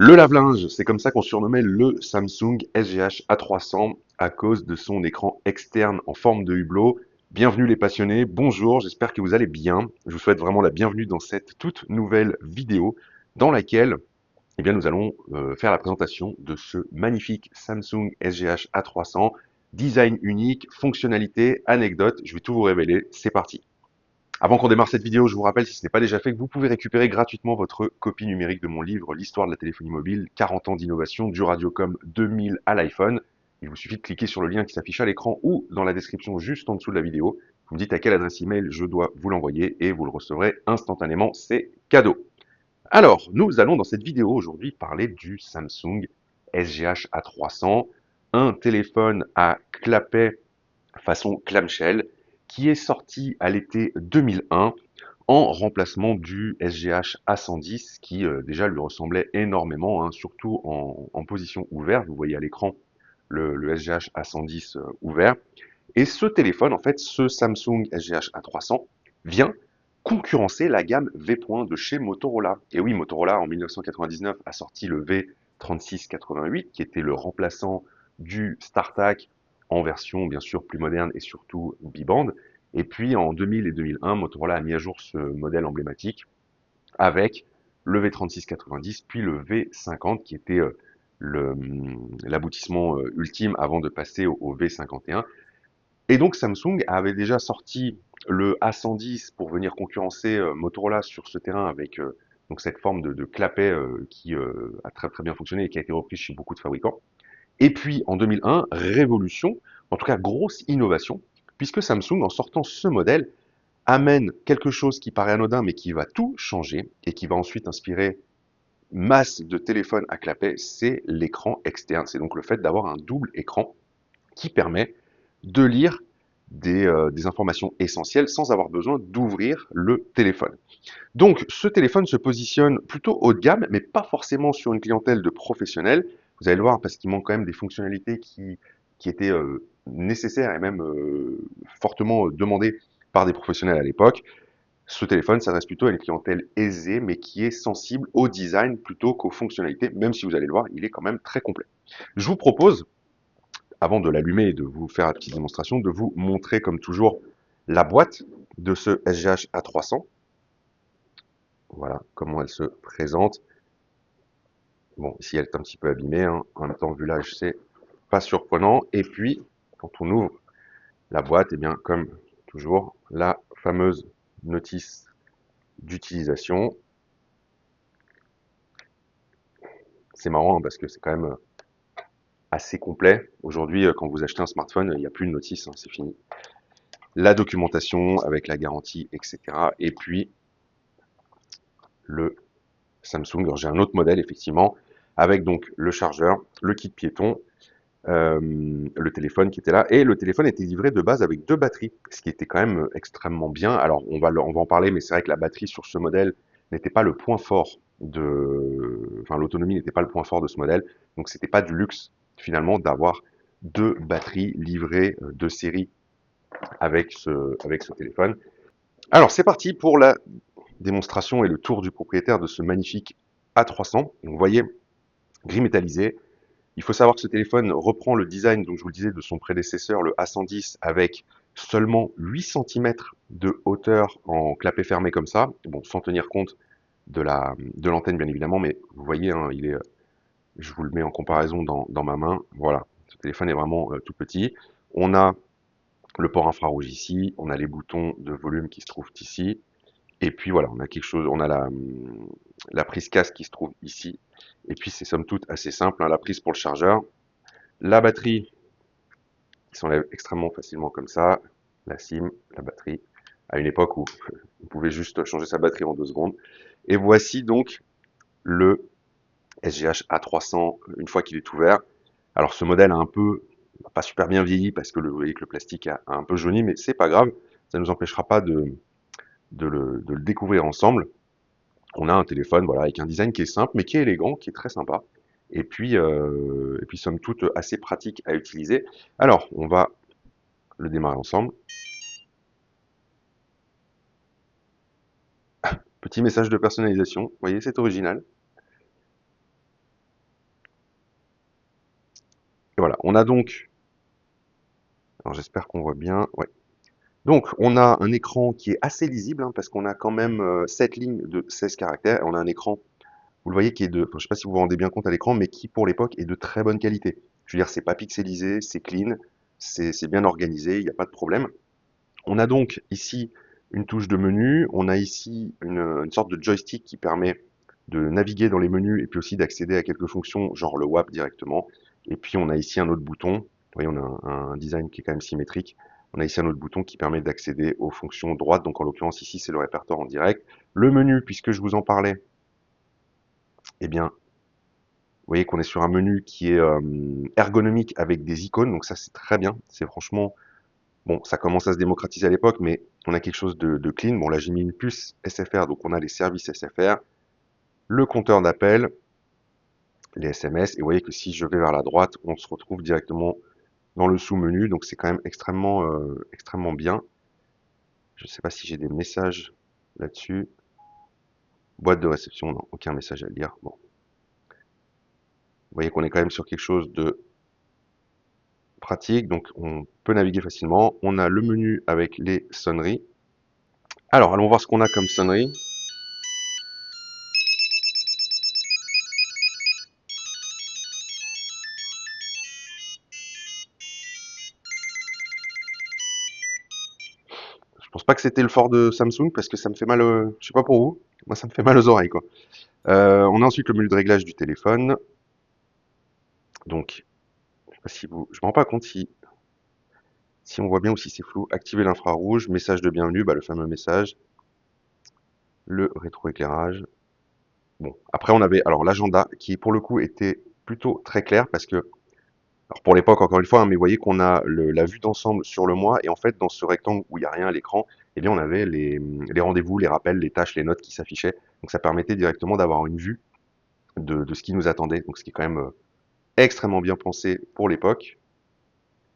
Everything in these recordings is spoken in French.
Le lave-linge, c'est comme ça qu'on surnommait le Samsung SGH A300 à cause de son écran externe en forme de hublot. Bienvenue les passionnés, bonjour, j'espère que vous allez bien. Je vous souhaite vraiment la bienvenue dans cette toute nouvelle vidéo dans laquelle nous allons faire la présentation de ce magnifique Samsung SGH A300. Design unique, fonctionnalité, anecdote, je vais tout vous révéler, c'est parti. Avant qu'on démarre cette vidéo, je vous rappelle, si ce n'est pas déjà fait, que vous pouvez récupérer gratuitement votre copie numérique de mon livre L'histoire de la téléphonie mobile, 40 ans d'innovation du Radiocom 2000 à l'iPhone. Il vous suffit de cliquer sur le lien qui s'affiche à l'écran ou dans la description juste en dessous de la vidéo. Vous me dites à quelle adresse email je dois vous l'envoyer et vous le recevrez instantanément, c'est cadeau. Alors, nous allons dans cette vidéo aujourd'hui parler du Samsung SGH A300, un téléphone à clapet façon clamshell, qui est sorti à l'été 2001 en remplacement du SGH A110 qui déjà lui ressemblait énormément, hein, surtout en position ouverte. Vous voyez à l'écran le SGH A110 ouvert. Et ce téléphone, en fait, ce Samsung SGH A300 vient concurrencer la gamme V Point de chez Motorola. Et oui, Motorola en 1999 a sorti le V3688 qui était le remplaçant du StarTAC en version bien sûr plus moderne et surtout bibande. Et puis en 2000 et 2001, Motorola a mis à jour ce modèle emblématique avec le V3690 puis le V50 qui était l'aboutissement ultime avant de passer au V51. Et donc Samsung avait déjà sorti le A110 pour venir concurrencer Motorola sur ce terrain avec donc cette forme de clapet qui a très très bien fonctionné et qui a été reprise chez beaucoup de fabricants. Et puis en 2001, révolution, en tout cas grosse innovation, puisque Samsung, en sortant ce modèle, amène quelque chose qui paraît anodin mais qui va tout changer et qui va ensuite inspirer masse de téléphones à clapet, c'est l'écran externe. C'est donc le fait d'avoir un double écran qui permet de lire des informations essentielles sans avoir besoin d'ouvrir le téléphone. Donc, ce téléphone se positionne plutôt haut de gamme, mais pas forcément sur une clientèle de professionnels. Vous allez le voir parce qu'il manque quand même des fonctionnalités qui étaient nécessaires et même fortement demandées par des professionnels à l'époque. Ce téléphone s'adresse plutôt à une clientèle aisée, mais qui est sensible au design plutôt qu'aux fonctionnalités, même si vous allez le voir, il est quand même très complet. Je vous propose, avant de l'allumer et de vous faire la petite démonstration, de vous montrer comme toujours la boîte de ce SGH A300. Voilà comment elle se présente. Bon, ici elle est un petit peu abîmée, hein. En même temps, vu l'âge, c'est pas surprenant. Et puis, quand on ouvre la boîte, eh bien, comme toujours, la fameuse notice d'utilisation. C'est marrant hein, parce que c'est quand même assez complet. Aujourd'hui, quand vous achetez un smartphone, il n'y a plus de notice, hein, c'est fini. La documentation avec la garantie, etc. Et puis, le Samsung. Alors, j'ai un autre modèle, effectivement, avec donc le chargeur, le kit piéton, le téléphone qui était là. Et le téléphone était livré de base avec deux batteries, ce qui était quand même extrêmement bien. Alors, on va en parler, mais c'est vrai que la batterie sur ce modèle n'était pas le point fort enfin, l'autonomie n'était pas le point fort de ce modèle. Donc, c'était pas du luxe, finalement, d'avoir deux batteries livrées de série avec ce téléphone. Alors, c'est parti pour la démonstration et le tour du propriétaire de ce magnifique A300. Donc, vous voyez, gris métallisé. Il faut savoir que ce téléphone reprend le design, donc je vous le disais, de son prédécesseur, le A110, avec seulement 8 cm de hauteur en clapet fermé comme ça. Bon, sans tenir compte de l'antenne, bien évidemment, mais vous voyez, hein, je vous le mets en comparaison dans ma main. Voilà, ce téléphone est vraiment tout petit. On a le port infrarouge ici, on a les boutons de volume qui se trouvent ici, et puis voilà, on a quelque chose, on a la prise casque qui se trouve ici. Et puis c'est somme toute assez simple, hein, la prise pour le chargeur, la batterie qui s'enlève extrêmement facilement comme ça, la SIM, la batterie, à une époque où on pouvait juste changer sa batterie en 2 secondes. Et voici donc le SGH A300 une fois qu'il est ouvert. Alors ce modèle a un peu, pas super bien vieilli parce que vous voyez que le plastique a un peu jauni, mais c'est pas grave, ça ne nous empêchera pas de le découvrir ensemble. On a un téléphone voilà, avec un design qui est simple, mais qui est élégant, qui est très sympa. Et puis somme toute assez pratique à utiliser. Alors, on va le démarrer ensemble. Petit message de personnalisation, vous voyez, c'est original. Et voilà, on a donc, alors j'espère qu'on voit bien, ouais. Donc, on a un écran qui est assez lisible, hein, parce qu'on a quand même 7 lignes de 16 caractères. On a un écran, vous le voyez, qui est de, enfin, je sais pas si vous vous rendez bien compte à l'écran, mais qui, pour l'époque, est de très bonne qualité. Je veux dire, c'est pas pixelisé, c'est clean, c'est bien organisé, il n'y a pas de problème. On a donc ici une touche de menu, on a ici une sorte de joystick qui permet de naviguer dans les menus et puis aussi d'accéder à quelques fonctions, genre le WAP directement. Et puis on a ici un autre bouton, vous voyez, on a un design qui est quand même symétrique. On a ici un autre bouton qui permet d'accéder aux fonctions droites, donc en l'occurrence ici c'est le répertoire en direct. Le menu, puisque je vous en parlais, eh bien, vous voyez qu'on est sur un menu qui est ergonomique avec des icônes, donc ça c'est très bien, c'est franchement. Bon, ça commence à se démocratiser à l'époque, mais on a quelque chose de clean. Bon, là, j'ai mis une puce SFR, donc on a les services SFR, le compteur d'appel, les SMS, et vous voyez que si je vais vers la droite, on se retrouve directement dans le sous-menu, donc c'est quand même extrêmement bien. Je ne sais pas si j'ai des messages là-dessus. Boîte de réception, non, aucun message à lire. Bon, vous voyez qu'on est quand même sur quelque chose de pratique, donc on peut naviguer facilement. On a le menu avec les sonneries. Alors, allons voir ce qu'on a comme sonnerie. Je pense pas que c'était le fort de Samsung parce que ça me fait mal, je sais pas pour vous, moi ça me fait mal aux oreilles quoi. On a ensuite le menu de réglage du téléphone. Donc, je sais pas si vous, je me rends pas compte si on voit bien ou si c'est flou. Activer l'infrarouge, message de bienvenue, bah, le fameux message, le rétroéclairage. Bon, après on avait alors l'agenda qui pour le coup était plutôt très clair parce que alors pour l'époque, encore une fois, hein, mais vous voyez qu'on a la vue d'ensemble sur le mois, et en fait, dans ce rectangle où il n'y a rien à l'écran, eh bien, on avait les rendez-vous, les rappels, les tâches, les notes qui s'affichaient. Donc ça permettait directement d'avoir une vue de ce qui nous attendait. Donc ce qui est quand même extrêmement bien pensé pour l'époque.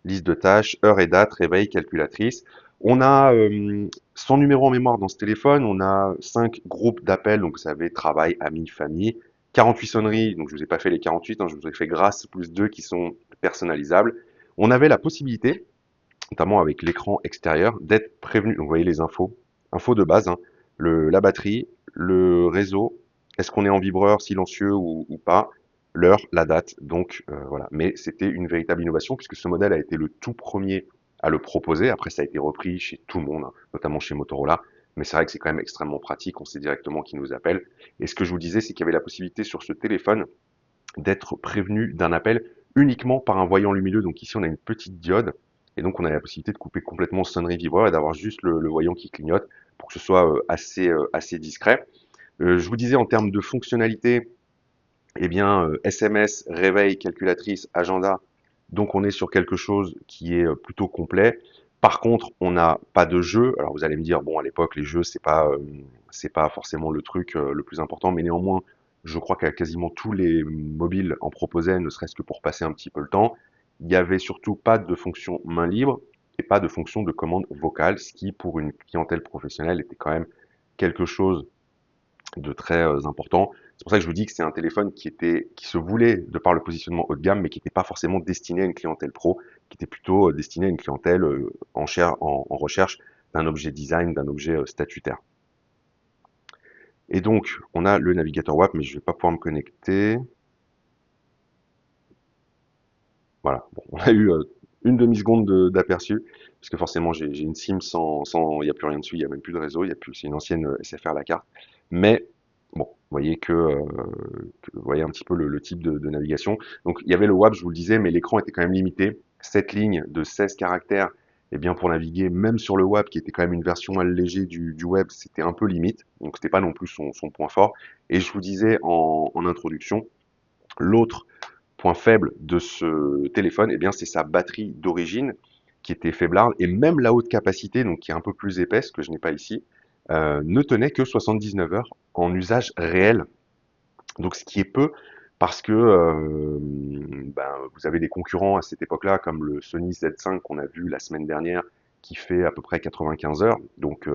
Liste de tâches, heure et date, réveil, calculatrice. On a son numéro en mémoire dans ce téléphone, on a 5 groupes d'appels, donc vous savez, travail, amis, famille, 48 sonneries, donc je vous ai pas fait les 48, hein, je vous ai fait grâce plus 2 qui sont personnalisables. On avait la possibilité, notamment avec l'écran extérieur, d'être prévenu. Donc vous voyez les infos de base, hein, la batterie, le réseau, est-ce qu'on est en vibreur, silencieux ou pas, l'heure, la date, donc voilà. Mais c'était une véritable innovation puisque ce modèle a été le tout premier à le proposer. Après, ça a été repris chez tout le monde, hein, notamment chez Motorola. Mais c'est vrai que c'est quand même extrêmement pratique, on sait directement qui nous appelle. Et ce que je vous disais, c'est qu'il y avait la possibilité sur ce téléphone d'être prévenu d'un appel uniquement par un voyant lumineux. Donc ici, on a une petite diode. Et donc, on a la possibilité de couper complètement sonnerie vibreur et d'avoir juste le voyant qui clignote pour que ce soit assez discret. Je vous disais en termes de fonctionnalité, eh bien, SMS, réveil, calculatrice, agenda. Donc, on est sur quelque chose qui est plutôt complet. Par contre, on n'a pas de jeu. Alors, vous allez me dire, bon, à l'époque, les jeux, c'est pas forcément le truc le plus important, mais néanmoins, je crois qu'à quasiment tous les mobiles en proposaient, ne serait-ce que pour passer un petit peu le temps. Il n'y avait surtout pas de fonction main libre et pas de fonction de commande vocale, ce qui, pour une clientèle professionnelle, était quand même quelque chose de très important. C'est pour ça que je vous dis que c'est un téléphone qui se voulait de par le positionnement haut de gamme, mais qui n'était pas forcément destiné à une clientèle pro, qui était plutôt destiné à une clientèle en recherche d'un objet design, d'un objet statutaire. Et donc, on a le navigateur WAP, mais je vais pas pouvoir me connecter. Voilà, bon, on a eu une demi-seconde d'aperçu, puisque forcément j'ai une SIM il n'y a plus rien dessus, il n'y a même plus de réseau, il y a plus, c'est une ancienne SFR à la carte. Mais bon, vous voyez vous voyez un petit peu le type de navigation. Donc il y avait le WAP, je vous le disais, mais l'écran était quand même limité. Cette ligne de 16 caractères, eh bien pour naviguer, même sur le WAP, qui était quand même une version allégée du web, c'était un peu limite. Donc c'était pas non plus son point fort. Et je vous disais en introduction, l'autre point faible de ce téléphone, eh bien, c'est sa batterie d'origine qui était faiblarde et même la haute capacité, donc qui est un peu plus épaisse que je n'ai pas ici, ne tenait que 79 heures en usage réel. Donc ce qui est peu parce que vous avez des concurrents à cette époque-là comme le Sony Z5 qu'on a vu la semaine dernière qui fait à peu près 95 heures, donc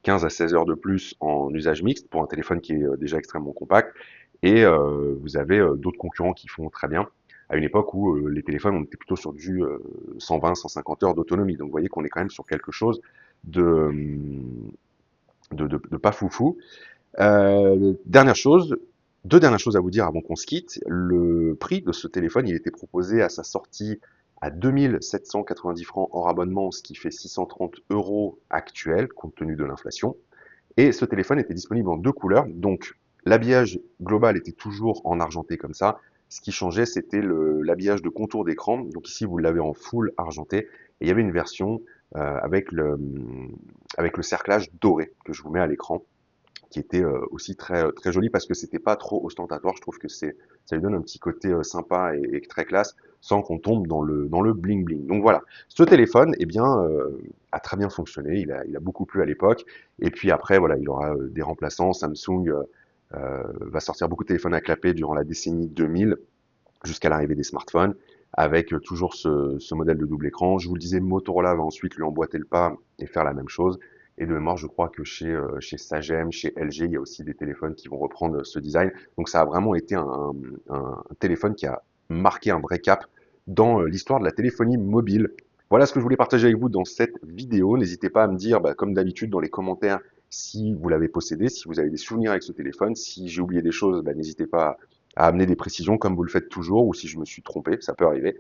15 à 16 heures de plus en usage mixte pour un téléphone qui est déjà extrêmement compact. Et vous avez d'autres concurrents qui font très bien. à une époque où les téléphones, on était plutôt sur du 120, 150 heures d'autonomie. Donc vous voyez qu'on est quand même sur quelque chose de, de pas foufou. Dernière chose, deux dernières choses à vous dire avant qu'on se quitte. Le prix de ce téléphone, il était proposé à sa sortie à 2790 francs hors abonnement, ce qui fait 630 euros actuels, compte tenu de l'inflation. Et ce téléphone était disponible en deux couleurs. Donc, l'habillage global était toujours en argenté comme ça. Ce qui changeait, c'était l'habillage de contour d'écran. Donc ici, vous l'avez en full argenté. Et il y avait une version avec le cerclage doré que je vous mets à l'écran, qui était aussi très joli parce que c'était pas trop ostentatoire. Je trouve que ça lui donne un petit côté sympa et très classe, sans qu'on tombe dans le bling bling. Donc voilà, ce téléphone, eh bien, a très bien fonctionné. Il a beaucoup plu à l'époque. Et puis après, voilà, il aura des remplaçants. Samsung va sortir beaucoup de téléphones à clapet durant la décennie 2000 jusqu'à l'arrivée des smartphones, avec toujours ce modèle de double écran. Je vous le disais, Motorola va ensuite lui emboîter le pas et faire la même chose. Et de mémoire, je crois que chez Sagem, chez LG, il y a aussi des téléphones qui vont reprendre ce design. Donc ça a vraiment été un téléphone qui a marqué un vrai cap dans l'histoire de la téléphonie mobile. Voilà ce que je voulais partager avec vous dans cette vidéo. N'hésitez pas à me dire, comme d'habitude, dans les commentaires, si vous l'avez possédé, si vous avez des souvenirs avec ce téléphone. Si j'ai oublié des choses, n'hésitez pas à amener des précisions comme vous le faites toujours, ou si je me suis trompé, ça peut arriver.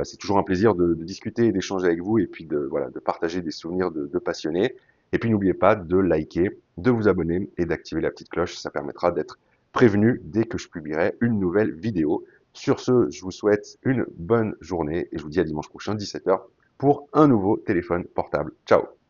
C'est toujours un plaisir de discuter et d'échanger avec vous, et puis voilà, de partager des souvenirs de passionnés. Et puis n'oubliez pas de liker, de vous abonner et d'activer la petite cloche, ça permettra d'être prévenu dès que je publierai une nouvelle vidéo. Sur ce, je vous souhaite une bonne journée et je vous dis à dimanche prochain, 17 h, pour un nouveau téléphone portable. Ciao!